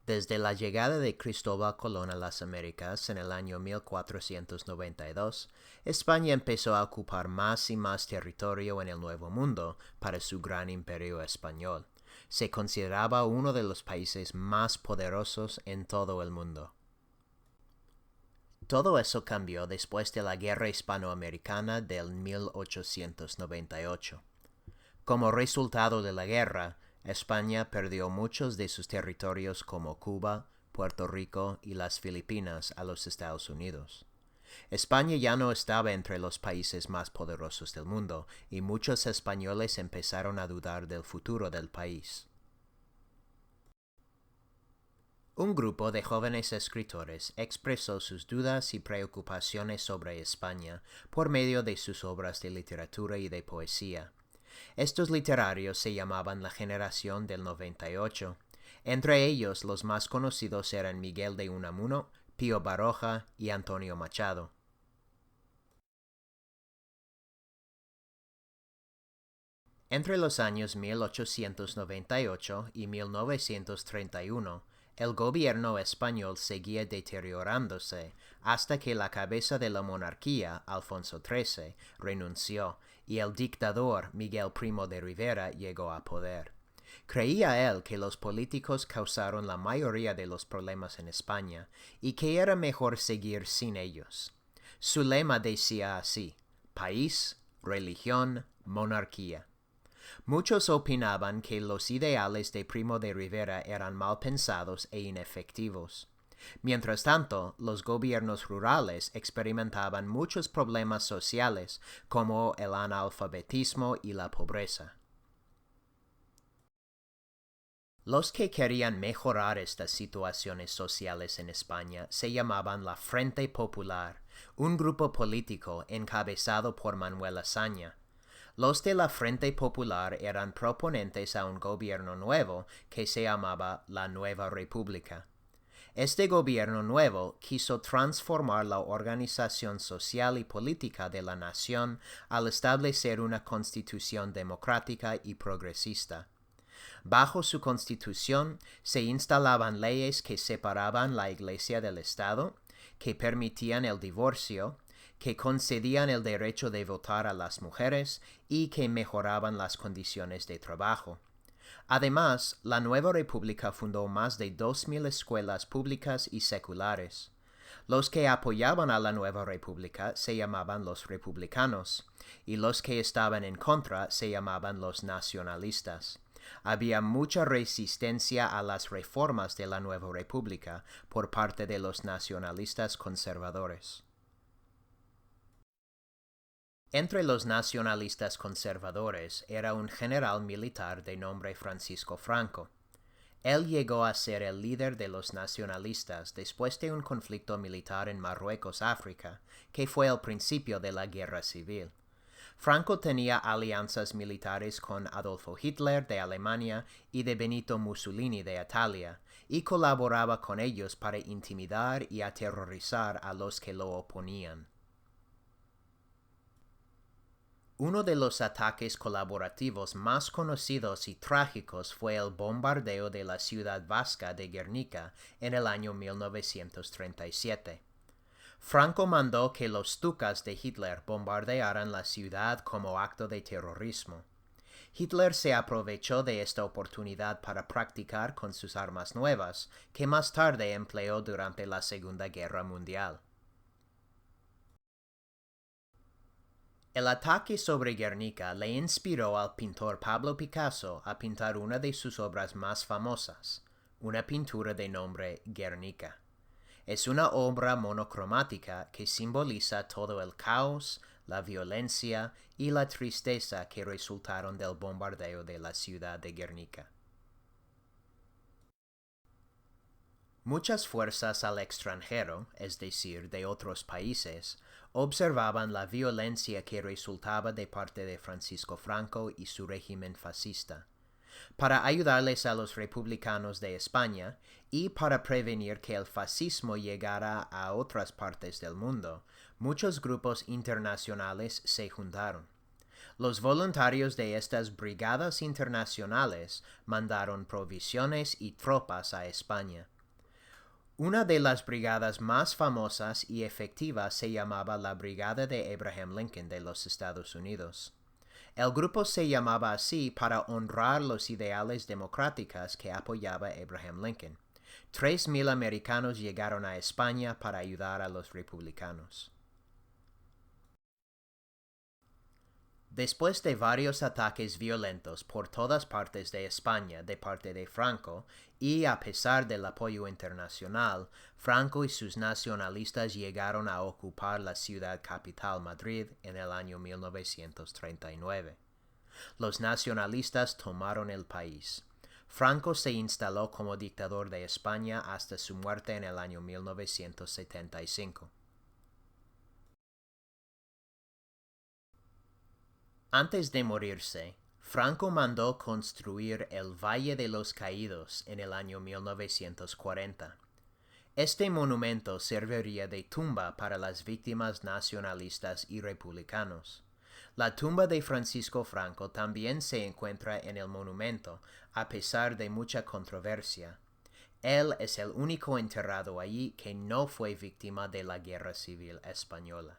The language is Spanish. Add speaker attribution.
Speaker 1: Desde la llegada de Cristóbal Colón a las Américas en el año 1492, España empezó a ocupar más y más territorio en el Nuevo Mundo para su gran imperio español. Se consideraba uno de los países más poderosos en todo el mundo. Todo eso cambió después de la Guerra Hispanoamericana del 1898. Como resultado de la guerra, España perdió muchos de sus territorios como Cuba, Puerto Rico y las Filipinas a los Estados Unidos. España ya no estaba entre los países más poderosos del mundo y muchos españoles empezaron a dudar del futuro del país. Un grupo de jóvenes escritores expresó sus dudas y preocupaciones sobre España por medio de sus obras de literatura y de poesía. Estos literarios se llamaban la Generación del 98. Entre ellos, los más conocidos eran Miguel de Unamuno, Pío Baroja y Antonio Machado. Entre los años 1898 y 1931, el gobierno español seguía deteriorándose hasta que la cabeza de la monarquía, Alfonso XIII, renunció y el dictador Miguel Primo de Rivera llegó a poder. Creía él que los políticos causaron la mayoría de los problemas en España y que era mejor seguir sin ellos. Su lema decía así: país, religión, monarquía. Muchos opinaban que los ideales de Primo de Rivera eran mal pensados e inefectivos. Mientras tanto, los gobiernos rurales experimentaban muchos problemas sociales como el analfabetismo y la pobreza. Los que querían mejorar estas situaciones sociales en España se llamaban la Frente Popular, un grupo político encabezado por Manuel Azaña. Los de la Frente Popular eran proponentes a un gobierno nuevo que se llamaba la Nueva República. Este gobierno nuevo quiso transformar la organización social y política de la nación al establecer una constitución democrática y progresista. Bajo su constitución se instalaban leyes que separaban la Iglesia del Estado, que permitían el divorcio, que concedían el derecho de votar a las mujeres y que mejoraban las condiciones de trabajo. Además, la nueva república fundó más de 2,000 escuelas públicas y seculares. Los que apoyaban a la nueva república se llamaban los republicanos, y los que estaban en contra se llamaban los nacionalistas. Había mucha resistencia a las reformas de la nueva república por parte de los nacionalistas conservadores. Entre los nacionalistas conservadores era un general militar de nombre Francisco Franco. Él llegó a ser el líder de los nacionalistas después de un conflicto militar en Marruecos, África, que fue el principio de la guerra civil. Franco tenía alianzas militares con Adolfo Hitler de Alemania y de Benito Mussolini de Italia, y colaboraba con ellos para intimidar y aterrorizar a los que lo oponían. Uno de los ataques colaborativos más conocidos y trágicos fue el bombardeo de la ciudad vasca de Guernica en el año 1937. Franco mandó que los tucas de Hitler bombardearan la ciudad como acto de terrorismo. Hitler se aprovechó de esta oportunidad para practicar con sus armas nuevas, que más tarde empleó durante la Segunda Guerra Mundial. El ataque sobre Guernica le inspiró al pintor Pablo Picasso a pintar una de sus obras más famosas, una pintura de nombre Guernica. Es una obra monocromática que simboliza todo el caos, la violencia y la tristeza que resultaron del bombardeo de la ciudad de Guernica. Muchas fuerzas al extranjero, es decir, de otros países, observaban la violencia que resultaba de parte de Francisco Franco y su régimen fascista. Para ayudarles a los republicanos de España y para prevenir que el fascismo llegara a otras partes del mundo, muchos grupos internacionales se juntaron. Los voluntarios de estas brigadas internacionales mandaron provisiones y tropas a España. Una de las brigadas más famosas y efectivas se llamaba la Brigada de Abraham Lincoln de los Estados Unidos. El grupo se llamaba así para honrar los ideales democráticos que apoyaba Abraham Lincoln. 3,000 americanos llegaron a España para ayudar a los republicanos. Después de varios ataques violentos por todas partes de España de parte de Franco, y a pesar del apoyo internacional, Franco y sus nacionalistas llegaron a ocupar la ciudad capital Madrid en el año 1939. Los nacionalistas tomaron el país. Franco se instaló como dictador de España hasta su muerte en el año 1975. Antes de morirse, Franco mandó construir el Valle de los Caídos en el año 1940. Este monumento serviría de tumba para las víctimas nacionalistas y republicanos. La tumba de Francisco Franco también se encuentra en el monumento, a pesar de mucha controversia. Él es el único enterrado allí que no fue víctima de la Guerra Civil Española.